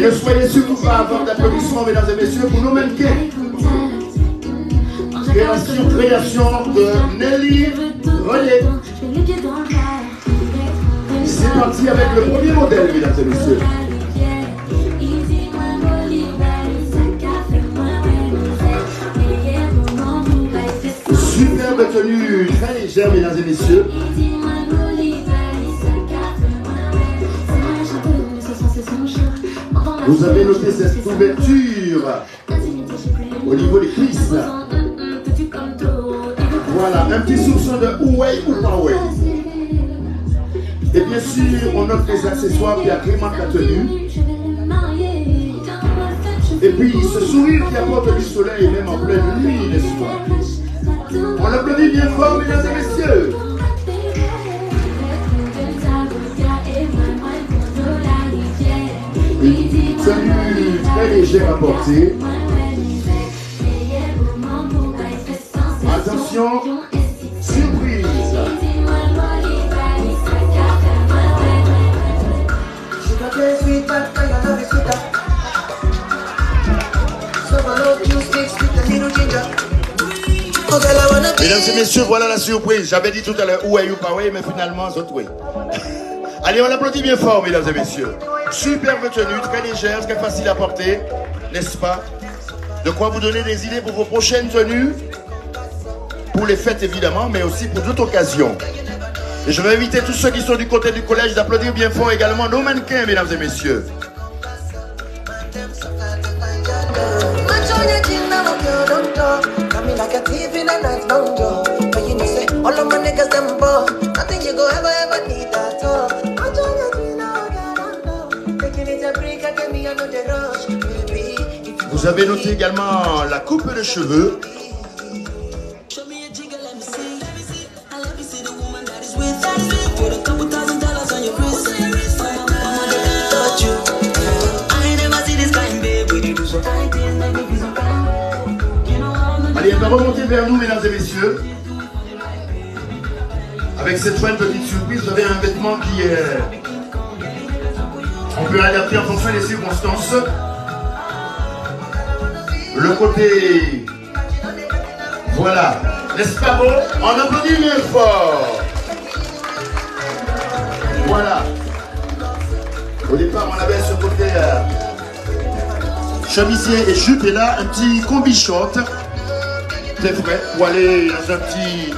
ne soyez surtout pas avoir d'applaudissements, mesdames et messieurs, pour nos mannequins. Création de Nelly René. C'est parti avec le premier modèle, mesdames et messieurs. Superbe tenue, très légère, mesdames et messieurs. Vous avez noté cette ouverture au niveau des cuisses. Voilà, un petit soupçon de ouai ou pas ouai. Et bien sûr, on note les accessoires qui agrémentent la tenue. Et puis, ce sourire qui apporte du soleil, même en pleine nuit, n'est-ce pas? On l'applaudit bien fort, mesdames et messieurs. Une tenue très légère à porter. Attention, surprise. Mesdames et messieurs, voilà la surprise. J'avais dit tout à l'heure où est you pas mais finalement c'est oui. Allez, on l'applaudit bien fort, mesdames et messieurs. Superbe tenue, très légère, très facile à porter, n'est-ce pas? De quoi vous donner des idées pour vos prochaines tenues, pour les fêtes évidemment, mais aussi pour d'autres occasions. Et je vais inviter tous ceux qui sont du côté du collège d'applaudir bien fort également nos mannequins, mesdames et messieurs. Vous avez noté également la coupe de cheveux. Allez, elle va remonter vers nous, mesdames et messieurs. Avec cette fois une petite surprise, vous avez un vêtement qui est... On peut l'adapter en fonction des circonstances. Le côté... Voilà. N'est-ce pas beau? On applaudit bien fort. Voilà. Au départ, on avait ce côté chemisier et jupe. Et là, un petit combi short. C'est vrai. Pour aller dans un petit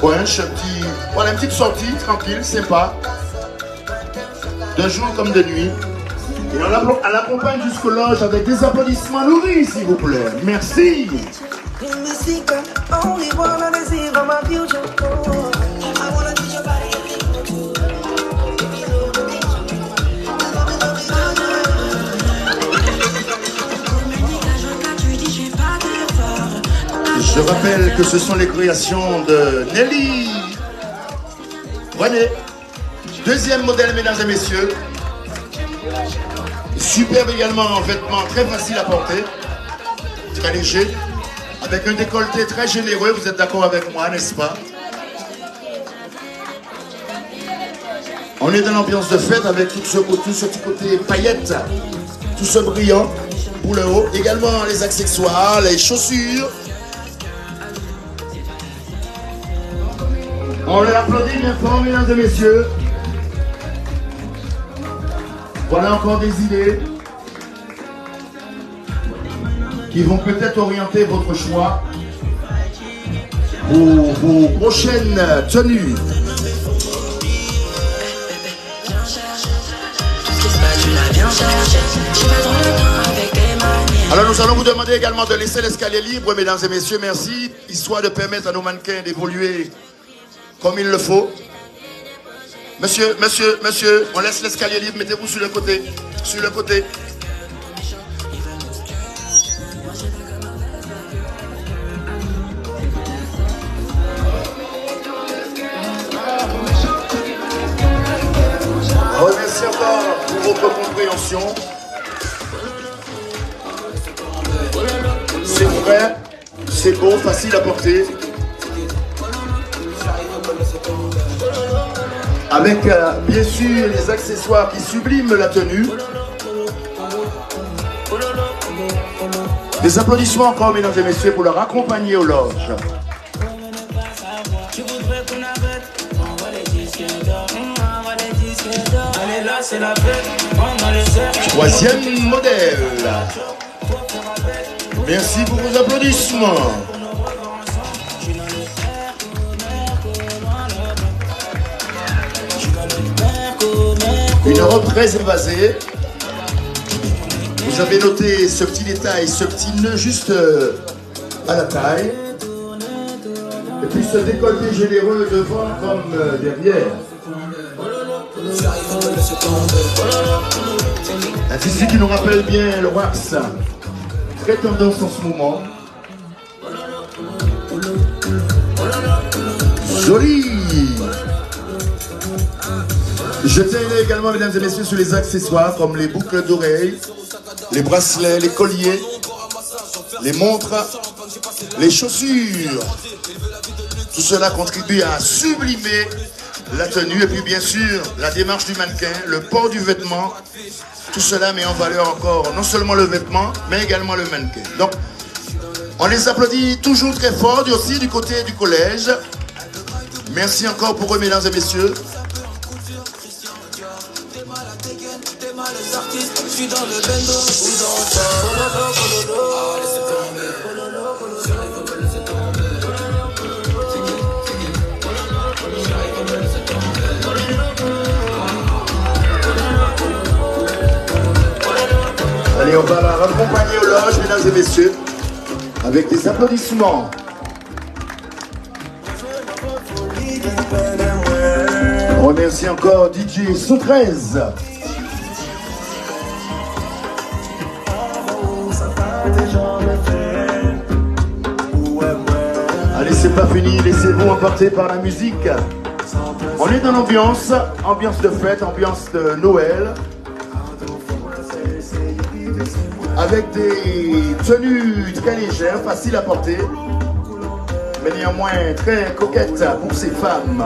brunch, voilà, une petite sortie tranquille, sympa. De jour comme de nuit. Et on l'accompagne jusqu'au loge avec des applaudissements nourris, s'il vous plaît. Merci. Je rappelle que ce sont les créations de Nelly René. Deuxième modèle, mesdames et messieurs. Superbe également en vêtements, très facile à porter, très léger, avec un décolleté très généreux, vous êtes d'accord avec moi, n'est-ce pas? On est dans l'ambiance de fête avec tout ce petit côté paillettes, tout ce brillant pour le haut, également les accessoires, les chaussures. On l'applaudit bien fort, mesdames et messieurs. Voilà encore des idées qui vont peut-être orienter votre choix pour vos prochaines tenues. Alors nous allons vous demander également de laisser l'escalier libre, mesdames et messieurs, merci, histoire de permettre à nos mannequins d'évoluer comme il le faut. Monsieur, on laisse l'escalier libre, mettez-vous sur le côté, Remercie encore pour votre compréhension. C'est vrai, c'est beau, facile à porter. Avec bien sûr les accessoires qui subliment la tenue. Des applaudissements encore, mesdames et messieurs, pour leur accompagner aux loges. Troisième modèle. Merci pour vos applaudissements. Une robe très évasée. Vous avez noté ce petit détail, ce petit nœud juste à la taille. Et puis ce décolleté généreux devant comme derrière. Un tissu qui nous rappelle bien le wax. Très tendance en ce moment. Joli. Jetez un œil également, mesdames et messieurs, sur les accessoires comme les boucles d'oreilles, les bracelets, les colliers, les montres, les chaussures. Tout cela contribue à sublimer la tenue et puis bien sûr la démarche du mannequin, le port du vêtement. Tout cela met en valeur encore non seulement le vêtement, mais également le mannequin. Donc, on les applaudit toujours très fort aussi du côté du collège. Merci encore pour eux, mesdames et messieurs. Allez, on va la raccompagner aux loges, mesdames et messieurs, avec des applaudissements. On remercie encore DJ Sous 13. Allez, c'est pas fini, laissez-vous emporter par la musique. On est dans l'ambiance, ambiance de fête, ambiance de Noël. Avec des tenues très légères, faciles à porter, mais néanmoins très coquettes pour ces femmes.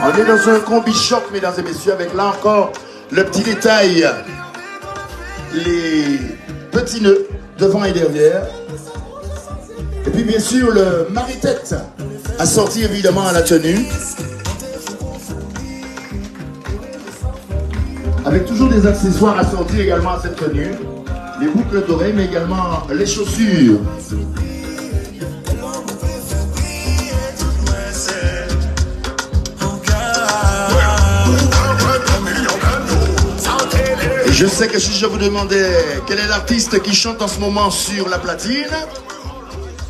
On est dans un combi choc, mesdames et messieurs, avec là encore le petit détail, les petits nœuds devant et derrière. Et puis bien sûr le mari-tête assorti évidemment à la tenue. Avec toujours des accessoires assortis également à cette tenue. Les boucles d'oreilles, mais également les chaussures. Et je sais que si je vous demandais quel est l'artiste qui chante en ce moment sur la platine,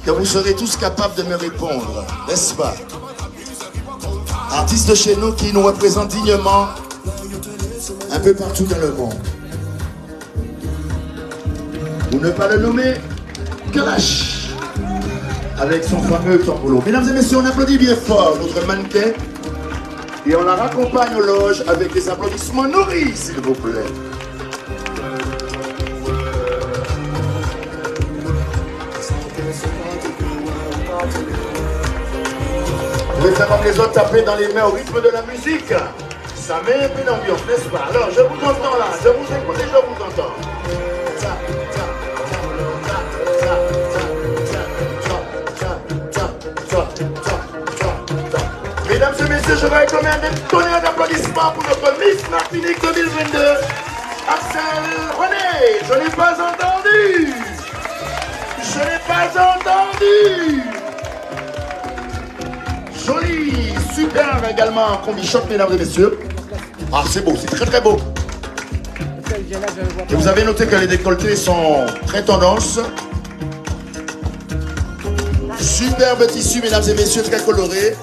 que vous serez tous capables de me répondre, n'est-ce pas? Artiste chez nous qui nous représente dignement un peu partout dans le monde. Pour ne pas le nommer, Kalash, avec son fameux tambolo. Mesdames et messieurs, on applaudit bien fort notre mannequin et on la raccompagne aux loges avec des applaudissements nourris, s'il vous plaît. Vous pouvez faire comme les autres taper dans les mains au rythme de la musique. Ça met un peu d'ambiance, n'est-ce pas? Alors, je vous entends là, je vous écoute et je vous entends. Mesdames et messieurs, je vais commettre un tonnerre d'applaudissements pour notre Miss Martinique 2022, Axel René. Je n'ai pas entendu. Je n'ai pas entendu. Joli, super également, combi choc, mesdames et messieurs. Ah, c'est beau, c'est très très beau. Et vous avez noté que les décolletés sont très tendance. Superbe tissu, mesdames et messieurs, très coloré.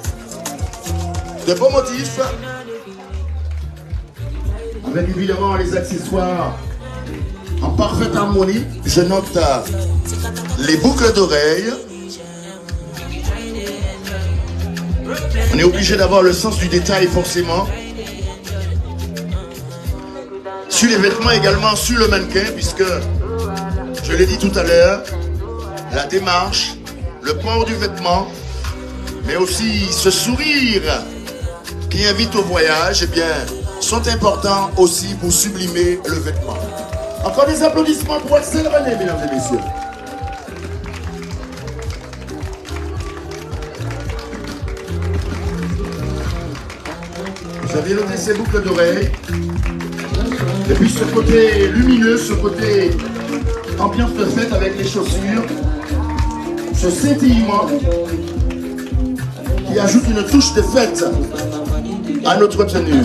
De beaux motifs. Avec évidemment les accessoires en parfaite harmonie. Je note les boucles d'oreilles. On est obligé d'avoir le sens du détail forcément. Sur les vêtements également, sur le mannequin, puisque, je l'ai dit tout à l'heure, la démarche, le port du vêtement, mais aussi ce sourire qui invite au voyage, eh bien, sont importants aussi pour sublimer le vêtement. Encore des applaudissements pour Axel René, mesdames et messieurs. Vous avez noté ces boucles d'oreilles. Et puis ce côté lumineux, ce côté ambiance de fête avec les chaussures, ce scintillement qui ajoute une touche de fête à notre tenue.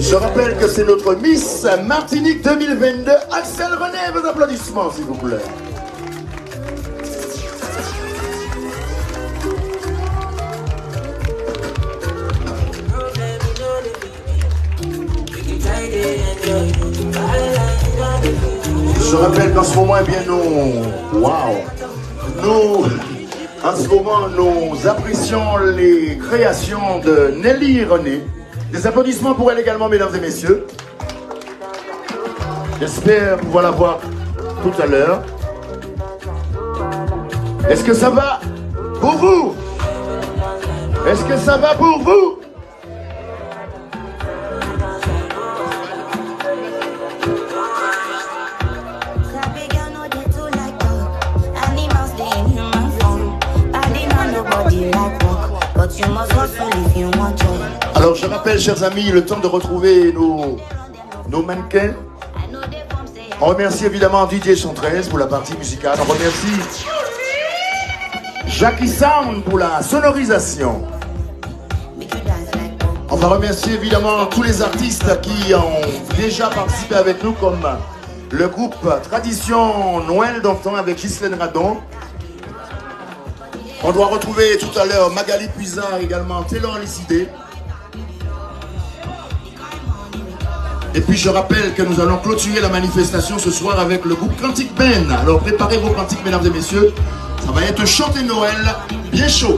Je rappelle que c'est notre Miss Martinique 2022, Axel René, vos applaudissements s'il vous plaît. Je rappelle qu'en ce moment, eh bien, en ce moment, nous apprécions les créations de Nelly René. Des applaudissements pour elle également, mesdames et messieurs. J'espère pouvoir la voir tout à l'heure. Est-ce que ça va pour vous? Est-ce que ça va pour vous? Alors je rappelle, chers amis, le temps de retrouver nos mannequins. On remercie évidemment DJ 113 pour la partie musicale. On remercie Jackie Sound pour la sonorisation. On va remercier évidemment tous les artistes qui ont déjà participé avec nous, comme le groupe Tradition Noël d'antan avec Ghislaine Radon. On doit retrouver tout à l'heure Magali Puisard également, Taylor Licidé. Et puis je rappelle que nous allons clôturer la manifestation ce soir avec le groupe Cantique Ben. Alors préparez vos cantiques, mesdames et messieurs. Ça va être chanté Noël, bien chaud.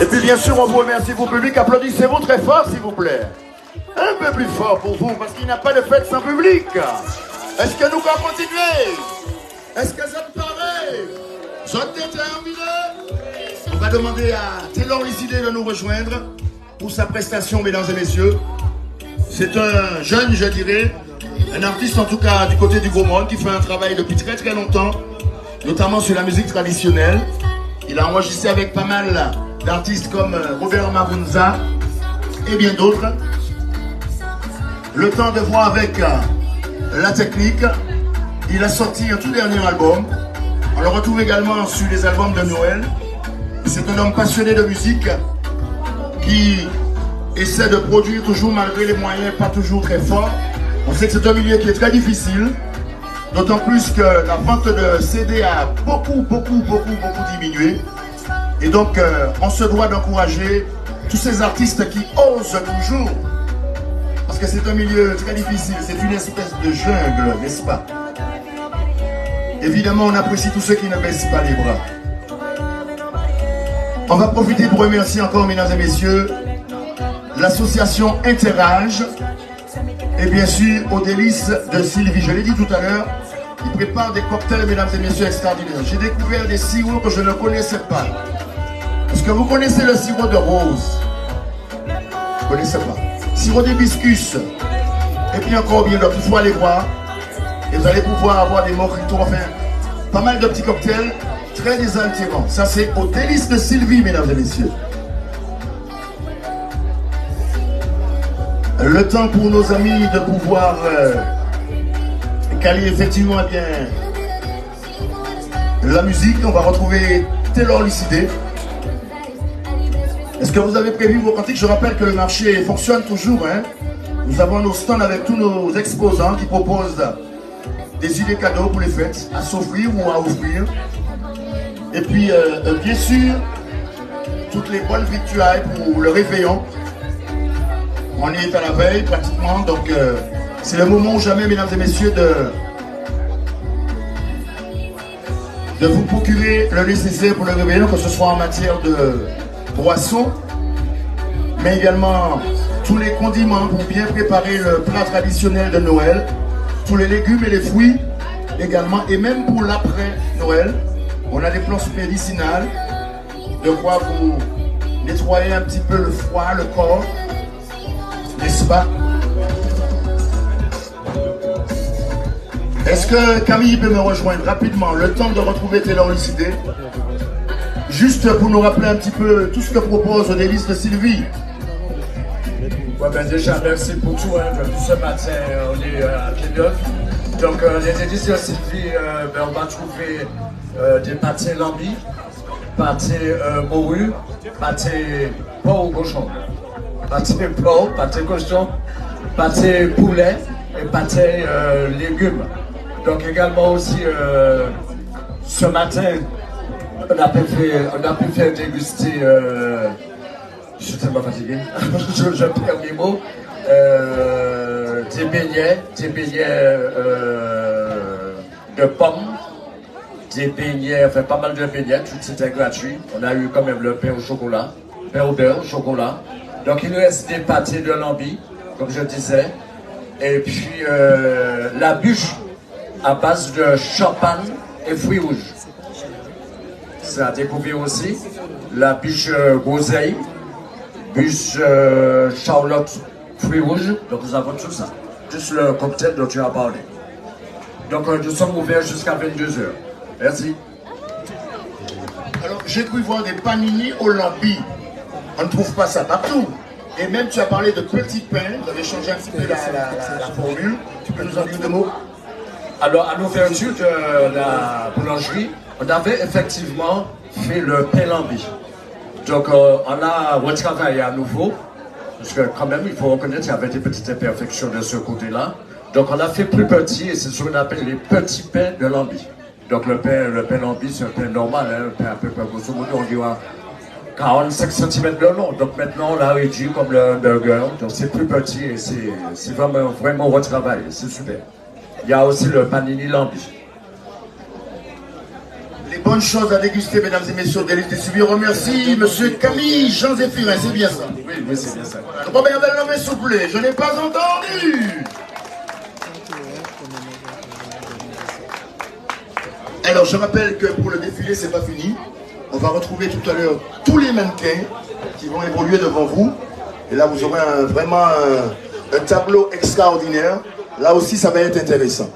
Et puis bien sûr, on vous remercie, vous public. Applaudissez-vous très fort, s'il vous plaît. Un peu plus fort pour vous, parce qu'il n'y a pas de fête sans public. Est-ce que nous allons continuer? Est-ce que ça te paraît? Ça t'est terminé? On va demander à Taylor Licidé de nous rejoindre pour sa prestation, mesdames et messieurs. C'est un jeune, je dirais, un artiste en tout cas du côté du Gros Monde, qui fait un travail depuis très très longtemps, notamment sur la musique traditionnelle. Il a enregistré avec pas mal d'artistes comme Robert Marunza et bien d'autres. Le temps de voir avec la technique. Il a sorti un tout dernier album. On le retrouve également sur les albums de Noël. C'est un homme passionné de musique qui essaie de produire toujours malgré les moyens pas toujours très forts. On sait que c'est un milieu qui est très difficile. D'autant plus que la vente de CD a beaucoup diminué. Et donc, on se doit d'encourager tous ces artistes qui osent toujours. Parce que c'est un milieu très difficile, c'est une espèce de jungle, n'est-ce pas? Évidemment, on apprécie tous ceux qui ne baissent pas les bras. On va profiter pour remercier encore, mesdames et messieurs, l'association Interage et bien sûr, aux délices de Sylvie. Je l'ai dit tout à l'heure, ils préparent des cocktails, mesdames et messieurs, extraordinaires. J'ai découvert des sirops que je ne connaissais pas. Est-ce que vous connaissez le sirop de rose? Vous ne connaissez pas. Sirop d'hibiscus. Et puis encore bien d'autres. Il faut aller voir. Et vous allez pouvoir avoir des mojitos, enfin, pas mal de petits cocktails très désaltérants. Ça, c'est aux délices de Sylvie, mesdames et messieurs. Le temps pour nos amis de pouvoir caler effectivement bien la musique. On va retrouver Taylor Licidé. Est-ce que vous avez prévu vos cantiques? Je rappelle que le marché fonctionne toujours. Hein. Nous avons nos stands avec tous nos exposants qui proposent des idées cadeaux pour les fêtes, à s'offrir ou à offrir. Et puis, bien sûr, toutes les bonnes victuailles pour le réveillon. On y est à la veille pratiquement, donc c'est le moment ou jamais, mesdames et messieurs, de vous procurer le nécessaire pour le réveillon, que ce soit en matière de boissons mais également tous les condiments pour bien préparer le plat traditionnel de Noël, tous les légumes et les fruits également, et même pour l'après-Noël, on a des plantes médicinales, de quoi vous nettoyer un petit peu le foie, le corps, n'est-ce pas? Est-ce que Camille peut me rejoindre rapidement, le temps de retrouver Taylor Lucidé, juste pour nous rappeler un petit peu tout ce que propose Délices de Sylvie. Ouais, ben déjà, merci pour tout. Hein. Ce matin, on est à Pied-Neuf. Donc, les Délices de Sylvie, ben, on va trouver des pâtés lambi, pâtés morue, pâtés porc ou cochon, pâtés porc, pâtés cochon, pâtés poulet et pâtés légumes. Donc, également aussi, ce matin, on a pu faire déguster. Je suis tellement fatigué, je perds mes mots. Des beignets de pommes, des beignets, enfin pas mal de beignets, tout c'était gratuit. On a eu quand même le pain au chocolat, pain au beurre, chocolat. Donc il nous reste des pâtés de lambi, comme je disais, et puis la bûche à base de champagne et fruits rouges. Ça a découvert aussi la bûche groseille. Bûche Charlotte, fruits rouges, donc nous avons tout ça. Juste le cocktail dont tu as parlé. Donc nous sommes ouverts jusqu'à 22h. Merci. Alors j'ai cru voir des panini au lambi. On ne trouve pas ça partout. Et même tu as parlé de petits pains, vous avez changé un petit peu la formule. Tu peux nous en dire deux mots? Alors à l'ouverture de la boulangerie, on avait effectivement fait le pain lambi. Donc on a retravaillé à nouveau, parce que quand même il faut reconnaître qu'il y avait des petites imperfections de ce côté-là. Donc on a fait plus petit et c'est ce qu'on appelle les petits pains de lambi. Donc le pain lambi c'est un pain normal, hein, un pain à peu près grosso modo on dit 45 cm de long. Donc maintenant on l'a réduit comme le burger, donc c'est plus petit et c'est vraiment retravaillé, c'est super. Il y a aussi le panini lambi. Les bonnes choses à déguster, mesdames et messieurs, Délices de Sylvie. Remercie monsieur Camille Jean-Zéphirin, c'est bien ça? Oui, c'est bien ça. Robert Bellamy, s'il vous plaît, je n'ai pas entendu. Alors, je rappelle que pour le défilé, c'est pas fini. On va retrouver tout à l'heure tous les mannequins qui vont évoluer devant vous. Et là, vous aurez vraiment un tableau extraordinaire. Là aussi, ça va être intéressant.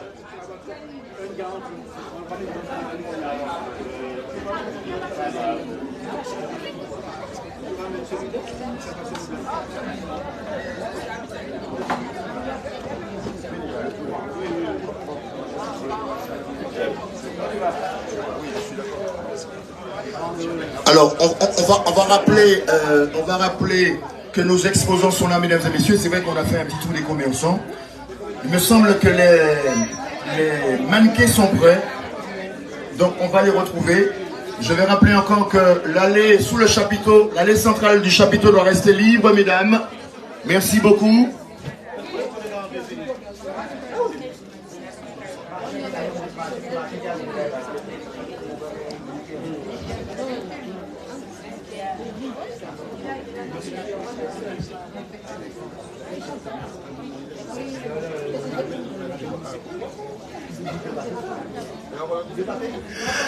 Alors, on va rappeler que nos exposants sont là, mesdames et messieurs. C'est vrai qu'on a fait un petit tour des commerçants. Il me semble que les mannequins sont prêts. Donc, on va les retrouver. Je vais rappeler encore que l'allée sous le chapiteau, l'allée centrale du chapiteau doit rester libre, mesdames. Merci beaucoup.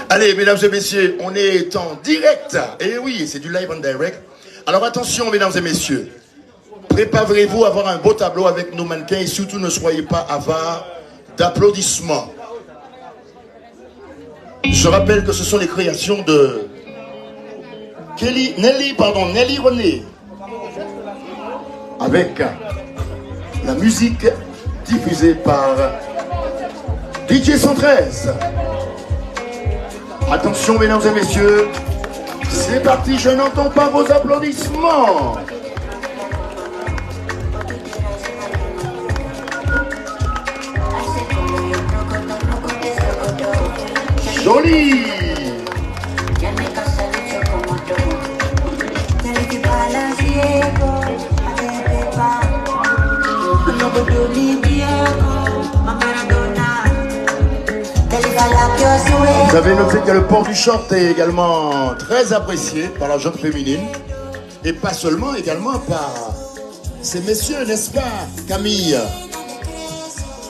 Allez, mesdames et messieurs, on est en direct. Et oui, c'est du live en direct. Alors attention, mesdames et messieurs. Préparez-vous à avoir un beau tableau avec nos mannequins et surtout ne soyez pas avares d'applaudissements. Je rappelle que ce sont les créations de Nelly René. Avec la musique diffusée par DJ 113. Attention, mesdames et messieurs, c'est parti, je n'entends pas vos applaudissements. Joli. Vous avez noté que le port du short est également très apprécié par la jeune féminine. Et pas seulement, également par ces messieurs, n'est-ce pas, Camille?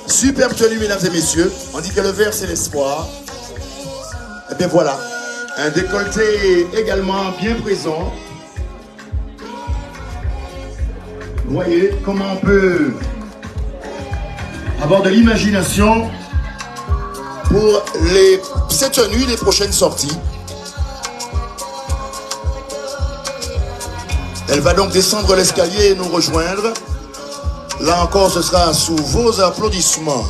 Superbe tenue, mesdames et messieurs. On dit que le vert, c'est l'espoir. Et bien voilà, un décolleté également bien présent. Vous voyez comment on peut avoir de l'imagination pour ces tenues, les prochaines sorties. Elle va donc descendre l'escalier et nous rejoindre. Là encore, ce sera sous vos applaudissements.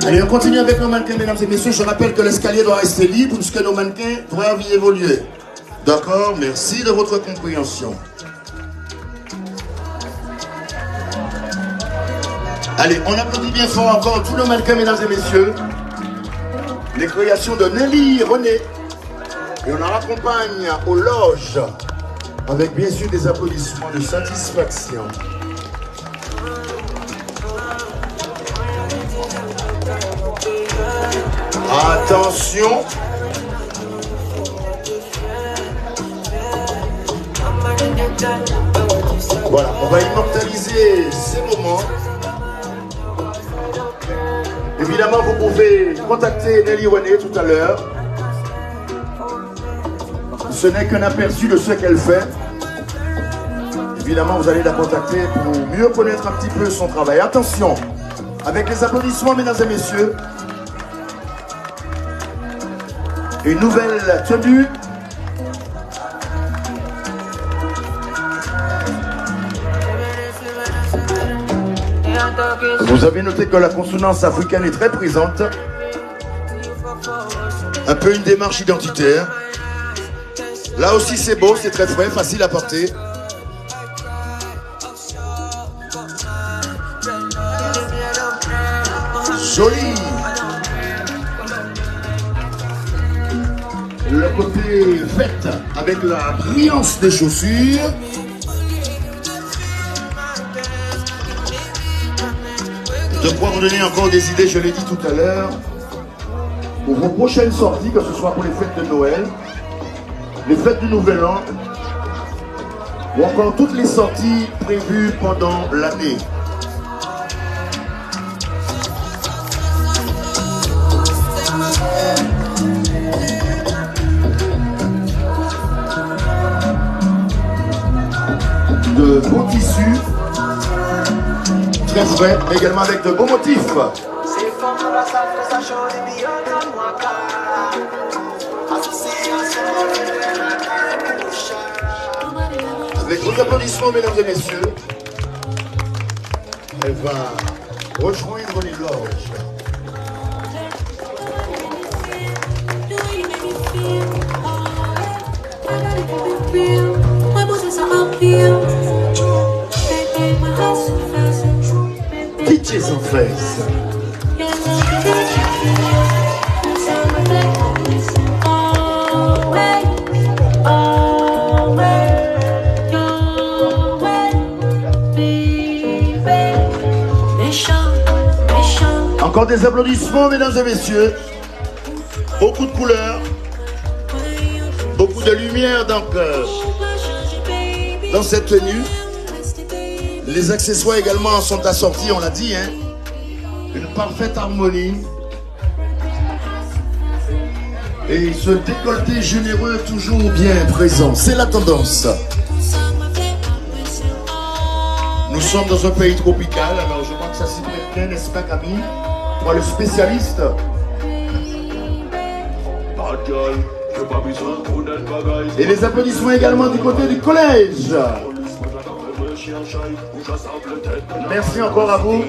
Allez, on continue avec nos mannequins, mesdames et messieurs. Je rappelle que l'escalier doit rester libre puisque nos mannequins doivent y évoluer. D'accord? Merci de votre compréhension. Allez, on applaudit bien fort encore tous nos mannequins, mesdames et messieurs. Les créations de Nelly René. Et on en accompagne aux loges avec bien sûr des applaudissements de satisfaction. Attention. Voilà, on va immortaliser ces moments. Évidemment, vous pouvez contacter Nelly René tout à l'heure. Ce n'est qu'un aperçu de ce qu'elle fait. Évidemment, vous allez la contacter pour mieux connaître un petit peu son travail. Attention, avec les applaudissements, mesdames et messieurs. Une nouvelle tenue. Vous avez noté que la consonance africaine est très présente. Un peu une démarche identitaire. Là aussi c'est beau, c'est très frais, facile à porter. Joli. Le côté fête avec la brillance des chaussures. De quoi vous donner encore des idées, je l'ai dit tout à l'heure, pour vos prochaines sorties, que ce soit pour les fêtes de Noël, les fêtes du Nouvel An, ou encore toutes les sorties prévues pendant l'année. De beaux tissus, très frais, mais également avec de beaux motifs. Avec vos applaudissements, mesdames et messieurs, elle va rejoindre les loges. DJ sans face. Encore des applaudissements, mesdames et messieurs. Beaucoup de couleurs, beaucoup de lumière donc, dans cette tenue. Les accessoires également sont assortis, on l'a dit, hein. Une parfaite harmonie. Et ce décolleté généreux toujours bien présent. C'est la tendance. Nous sommes dans un pays tropical, alors je crois que ça s'y prête bien, n'est-ce pas Camille? Toi le spécialiste. Et les applaudissements également du côté du collège. Merci encore à vous.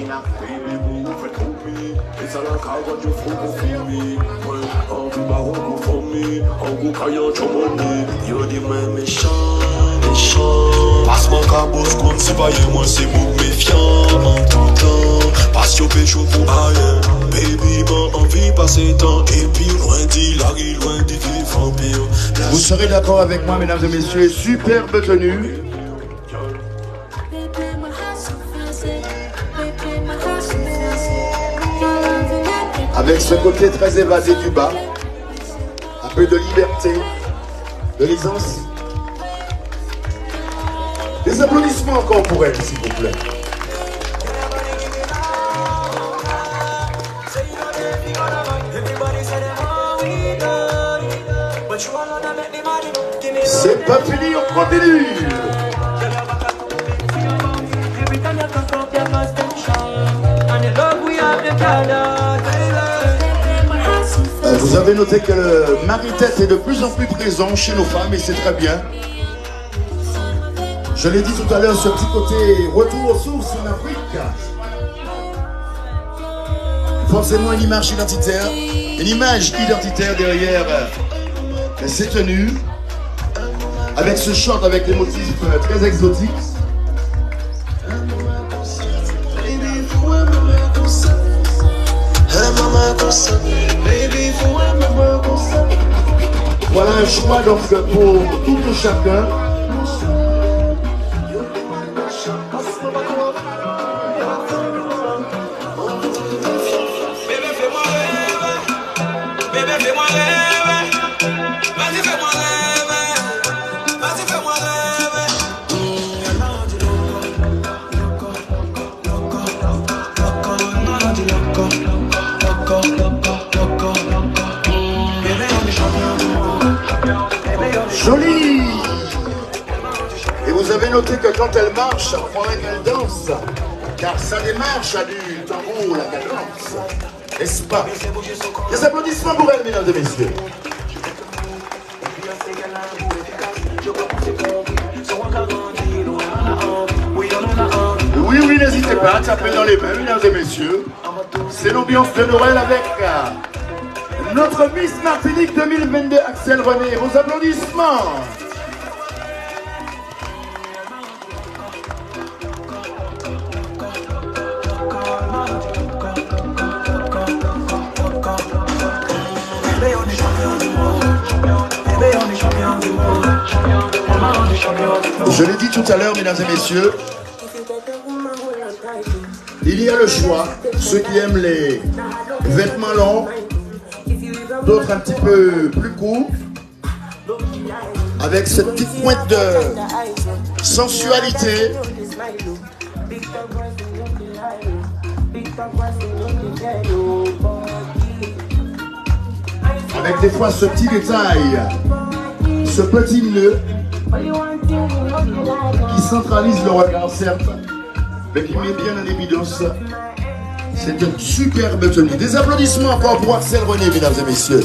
Passe-moi cabos comme si pas moi c'est pour méfiant en tout temps. Passe yo pécho pour ailleurs. Baby m'a envie passer temps. Et puis loin dit Larry, loin dit vampire. Vous serez d'accord avec moi, mesdames et messieurs, superbe tenue. Avec ce côté très évadé du bas, un peu de liberté, de l'aisance. Des applaudissements encore pour elle, s'il vous plaît. C'est pas fini, on continue. Vous avez noté que le mari-tête est de plus en plus présent chez nos femmes et c'est très bien. Je l'ai dit tout à l'heure, ce petit côté retour aux sources en Afrique. Forcément une image identitaire derrière ces tenues, avec ce short avec des motifs très exotiques. Voilà un choix donc pour tout un chacun. Jolie. Et vous avez noté que quand elle marche, ça croirait qu'elle danse, car sa démarche a du tambour, la cadence, n'est-ce pas? Des applaudissements pour elle, mesdames et messieurs. Oui, oui, n'hésitez pas à taper dans les mains, mesdames et messieurs. C'est l'ambiance de Noël avec notre Miss Martinique 2022, Axel René. Vos applaudissements. Je l'ai dit tout à l'heure, mesdames et messieurs, il y a le choix, ceux qui aiment les vêtements longs, d'autres un petit peu plus courts, avec cette petite pointe de sensualité. Avec des fois ce petit détail, ce petit nœud qui centralise le regard, certes, mais qui met bien en évidence cette superbe tenue. Des applaudissements encore pour Axel René, mesdames et messieurs.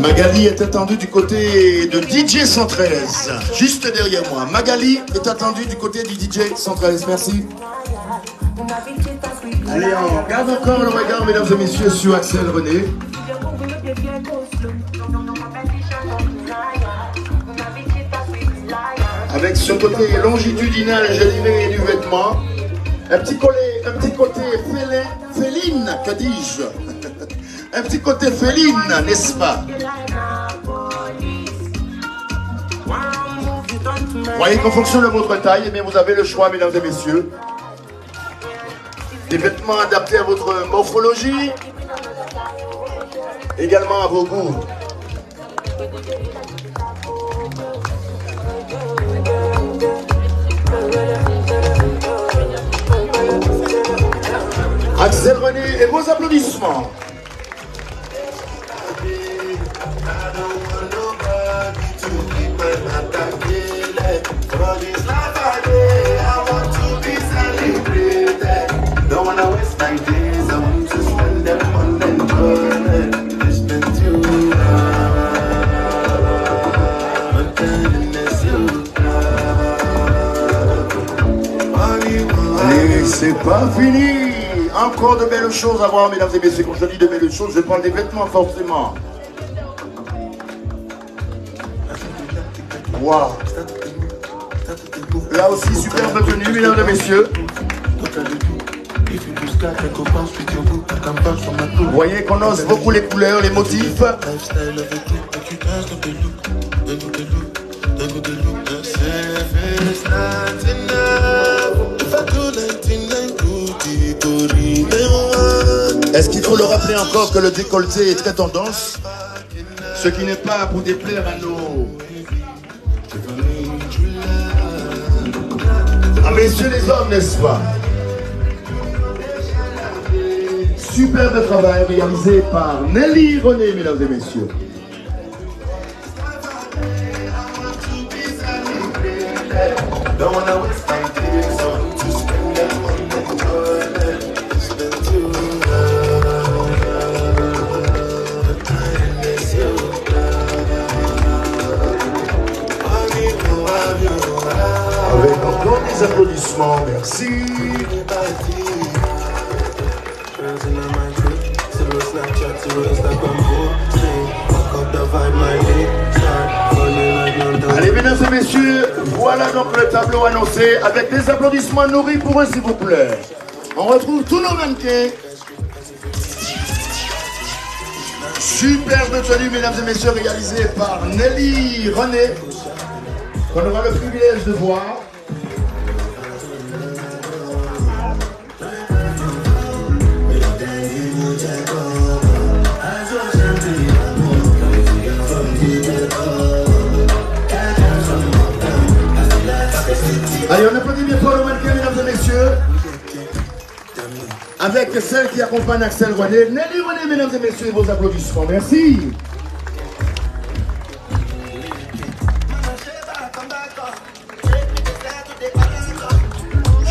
Magali est attendue du côté de DJ 113, juste derrière moi. Magali est attendue du côté du DJ 113, merci. Allez, on garde encore le regard, mesdames et messieurs, sur Axel René. Avec ce côté longitudinal, je dirais, du vêtement. Un petit côté féline, que dis-je? Un petit côté féline, n'est-ce pas? Voyez qu'en fonction de votre taille, eh bien, vous avez le choix, mesdames et messieurs. Des vêtements adaptés à votre morphologie, également à vos goûts. Axel René et vos applaudissements. Don't wanna waste my days, I want to spend them on them. Pas fini. Encore de belles choses à voir, mesdames et messieurs. Quand je dis de belles choses, je parle des vêtements forcément. Wow. Là aussi, superbe tenue, mesdames et messieurs. Vous voyez qu'on ose beaucoup les couleurs, les motifs. Est-ce qu'il faut le rappeler encore que le décolleté est très tendance? Ce qui n'est pas pour déplaire à nos... Ah, messieurs les hommes, n'est-ce pas? Superbe travail réalisé par Nelly René, mesdames et messieurs. Avec encore des applaudissements, merci. Allez, mesdames et messieurs, voilà donc le tableau annoncé avec des applaudissements nourris pour eux, s'il vous plaît. On retrouve tous nos mannequins. Superbe tenue, mesdames et messieurs, réalisée par Nelly René, qu'on aura le privilège de voir. Allez, on applaudit bien fort le mannequin, mesdames et messieurs. Avec celle qui accompagne Axel René. Nelly René, mesdames et messieurs, vos applaudissements. Merci.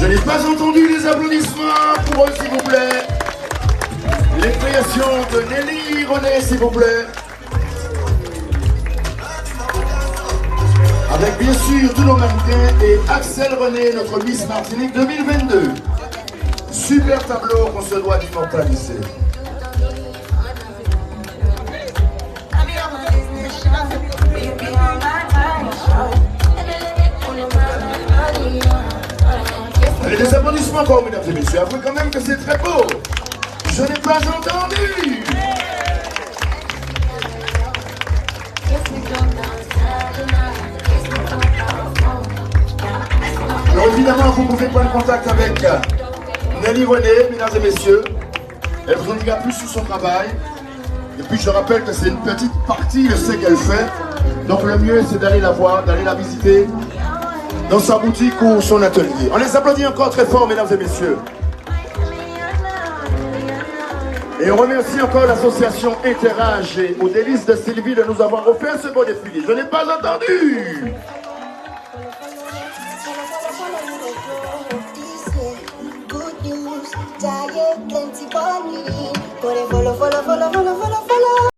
Je n'ai pas entendu les applaudissements pour eux, s'il vous plaît. Les créations de Nelly René, s'il vous plaît. Avec bien sûr tous nos mannequins et Axel René, notre Miss Martinique 2022. Super tableau qu'on se doit d'immortaliser. Allez, des applaudissements encore, mesdames et messieurs. Avouez quand même que c'est très beau. Je n'ai pas entendu. Alors évidemment, vous pouvez prendre contact avec Nelly René, mesdames et messieurs. Elle vous en dira plus sur son travail. Et puis je rappelle que c'est une petite partie de ce qu'elle fait. Donc le mieux c'est d'aller la voir, d'aller la visiter dans sa boutique ou son atelier. On les applaudit encore très fort, mesdames et messieurs. Et on remercie encore l'association Interage et aux délices de Sylvie de nous avoir offert ce beau défilé. Je n'ai pas entendu. Giant plenty bunny. Go follow, follow, follow, follow, follow, follow.